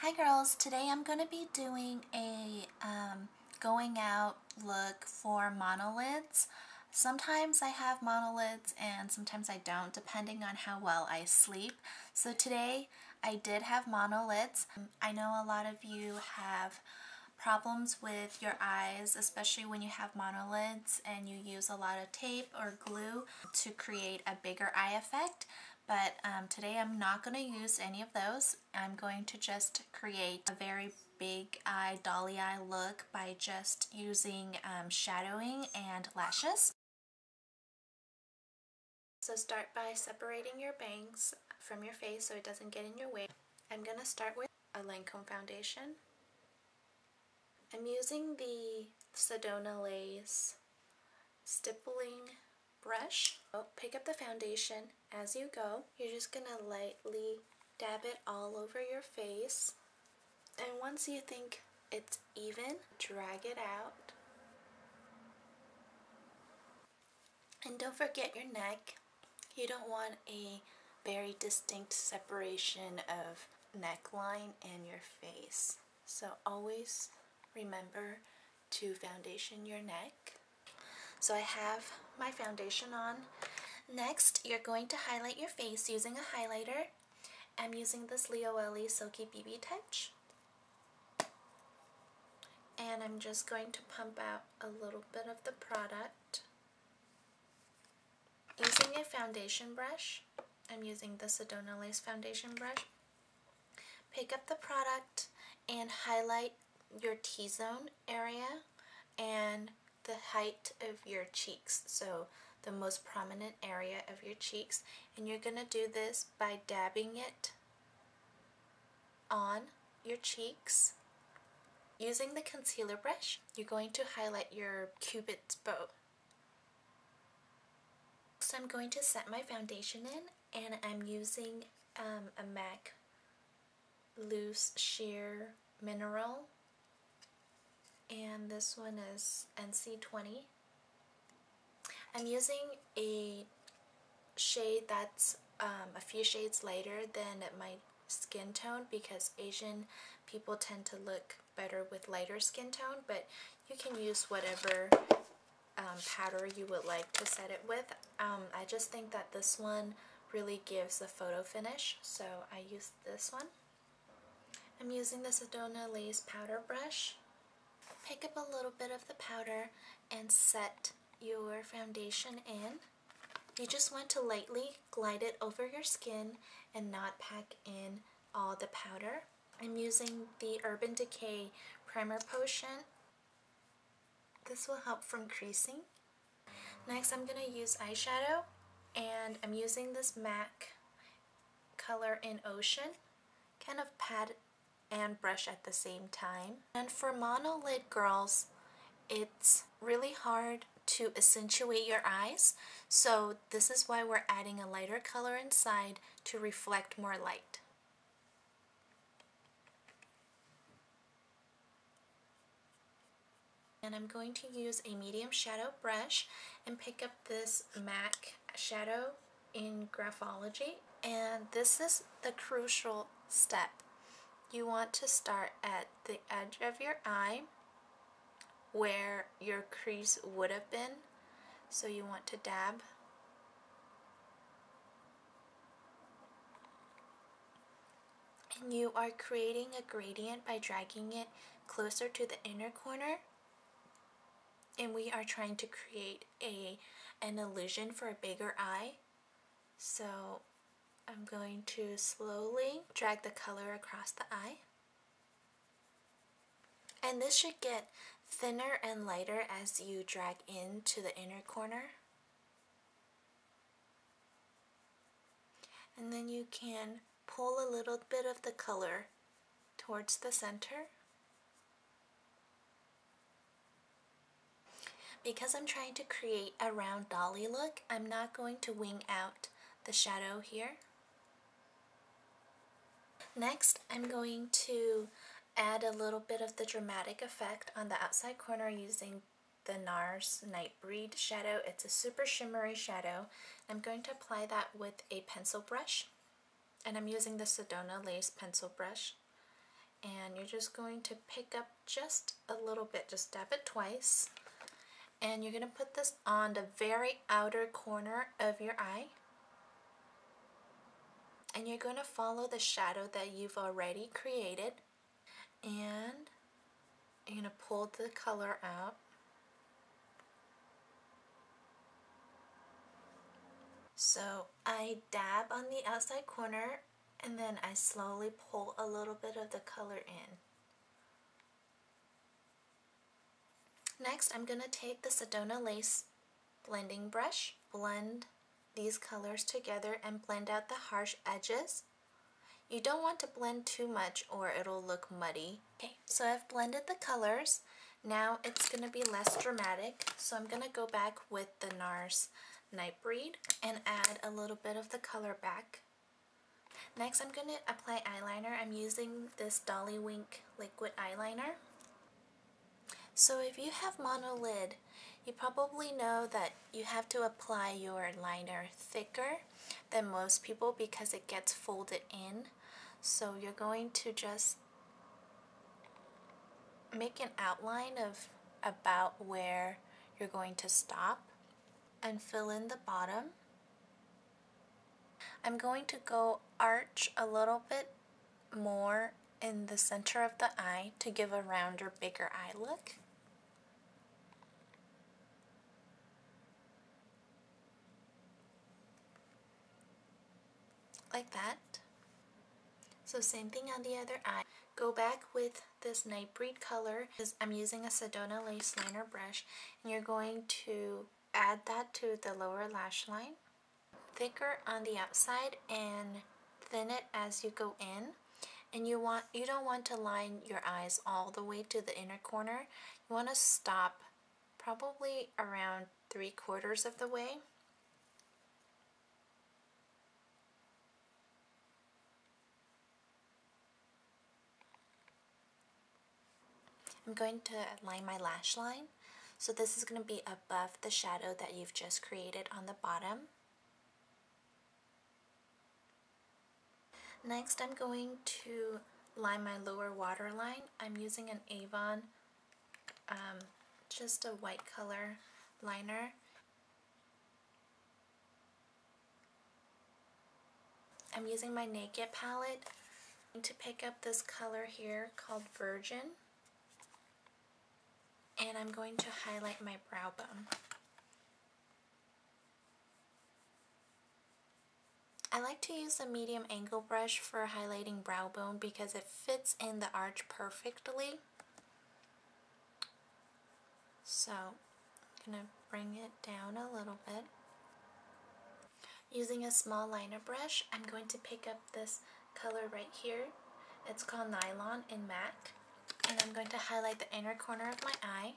Hi girls, today I'm going to be doing a going out look for monolids. Sometimes I have monolids and sometimes I don't, depending on how well I sleep. So today I did have monolids. I know a lot of you have problems with your eyes, especially when you have monolids and you use a lot of tape or glue to create a bigger eye effect. But today I'm not going to use any of those. I'm going to just create a very big eye, dolly eye look by just using shadowing and lashes. So start by separating your bangs from your face so it doesn't get in your way. I'm going to start with a Lancome foundation. I'm using the Sedona Lace stippling brush. Pick up the foundation as you go. You're just going to lightly dab it all over your face. And once you think it's even, drag it out. And don't forget your neck. You don't want a very distinct separation of neckline and your face. So always remember to foundation your neck. So I have my foundation on. Next, you're going to highlight your face using a highlighter. I'm using this Leo Silky BB Touch. And I'm just going to pump out a little bit of the product. Using a foundation brush, I'm using the Sedona Lace foundation brush. Pick up the product and highlight your T-zone area and the height of your cheeks, so the most prominent area of your cheeks. And you're going to do this by dabbing it on your cheeks. Using the concealer brush, you're going to highlight your Cupid's bow. So I'm going to set my foundation in, and I'm using a MAC Loose Sheer Mineral, and this one is NC20. I'm using a shade that's a few shades lighter than my skin tone because Asian people tend to look better with lighter skin tone, but you can use whatever powder you would like to set it with. I just think that this one really gives a photo finish, so I used this one. I'm using the Sedona Lace powder brush. Pick up a little bit of the powder and set your foundation in. You just want to lightly glide it over your skin and not pack in all the powder. I'm using the Urban Decay Primer Potion. This will help from creasing. Next, I'm going to use eyeshadow, and I'm using this MAC color in Ocean. Kind of pat and brush at the same time. And for monolid girls, it's really hard to accentuate your eyes, so this is why we're adding a lighter color inside to reflect more light. And I'm going to use a medium shadow brush and pick up this MAC shadow in Graphology. And this is the crucial step. You want to start at the edge of your eye where your crease would have been. So you want to dab. And you are creating a gradient by dragging it closer to the inner corner. And we are trying to create an illusion for a bigger eye. So I'm going to slowly drag the color across the eye. And this should get thinner and lighter as you drag into the inner corner. And then you can pull a little bit of the color towards the center. Because I'm trying to create a round dolly look, I'm not going to wing out the shadow here. Next, I'm going to add a little bit of the dramatic effect on the outside corner using the NARS Nightbreed shadow. It's a super shimmery shadow. I'm going to apply that with a pencil brush, and I'm using the Sedona Lace pencil brush. and you're just going to pick up just a little bit, just dab it twice, and you're going to put this on the very outer corner of your eye, and you're going to follow the shadow that you've already created, and you're going to pull the color out. So I dab on the outside corner, and then I slowly pull a little bit of the color in. Next, I'm going to take the Sedona Lace blending brush, blend these colors together and blend out the harsh edges. You don't want to blend too much or it'll look muddy. Okay, so I've blended the colors. Now it's going to be less dramatic, so I'm going to go back with the NARS Nightbreed and add a little bit of the color back. Next, I'm going to apply eyeliner. I'm using this Dolly Wink liquid eyeliner. So if you have monolid, you probably know that you have to apply your liner thicker than most people because it gets folded in. So you're going to just make an outline of about where you're going to stop and fill in the bottom. I'm going to go arch a little bit more in the center of the eye to give a rounder, bigger eye look. Like that. So same thing on the other eye. Go back with this Nightbreed color because I'm using a Sedona Lace liner brush, and you're going to add that to the lower lash line. Thicker on the outside and thin it as you go in. And you don't want to line your eyes all the way to the inner corner. You want to stop probably around 3/4 of the way. I'm going to line my lash line. So this is going to be above the shadow that you've just created on the bottom. Next, I'm going to line my lower waterline. I'm using an Avon, just a white color liner. I'm using my Naked palette to pick up this color here called Virgin. And I'm going to highlight my brow bone. I like to use a medium angle brush for highlighting brow bone because it fits in the arch perfectly. So I'm going to bring it down a little bit. Using a small liner brush, I'm going to pick up this color right here. It's called Nylon in MAC. And I'm going to highlight the inner corner of my eye.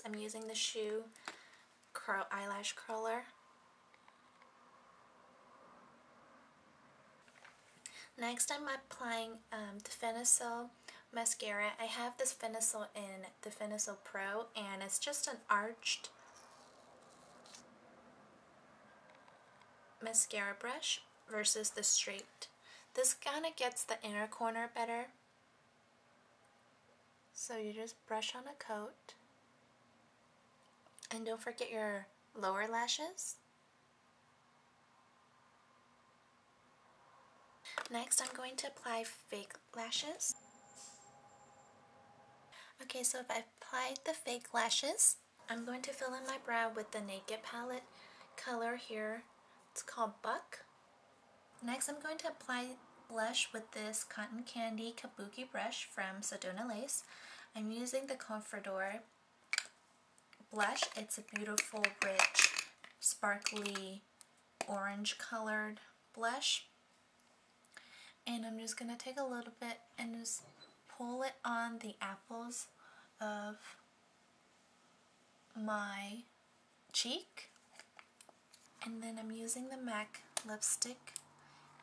I'm using the Shoe eyelash curler. Next, I'm applying the Finicil mascara. I have this Finicil in the Finicil Pro, and it's just an arched mascara brush versus the straight. This kind of gets the inner corner better. So you just brush on a coat. And don't forget your lower lashes. Next, I'm going to apply fake lashes. Okay, so if I applied the fake lashes, I'm going to fill in my brow with the Naked palette color here. It's called Buck. Next, I'm going to apply blush with this Cotton Candy Kabuki brush from Sedona Lace. I'm using the Confidor blush. It's a beautiful, rich, sparkly, orange colored blush. And I'm just going to take a little bit and just pull it on the apples of my cheek. And then I'm using the MAC lipstick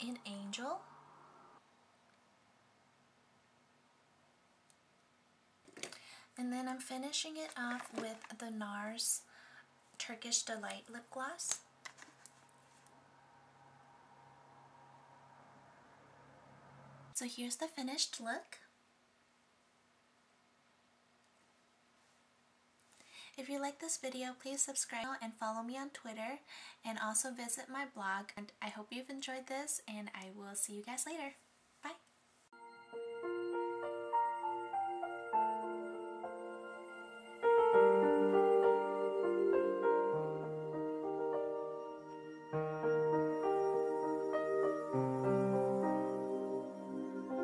in Angel. And then I'm finishing it off with the NARS Turkish Delight lip gloss. So here's the finished look. If you like this video, please subscribe and follow me on Twitter, and also visit my blog. And I hope you've enjoyed this, and I will see you guys later.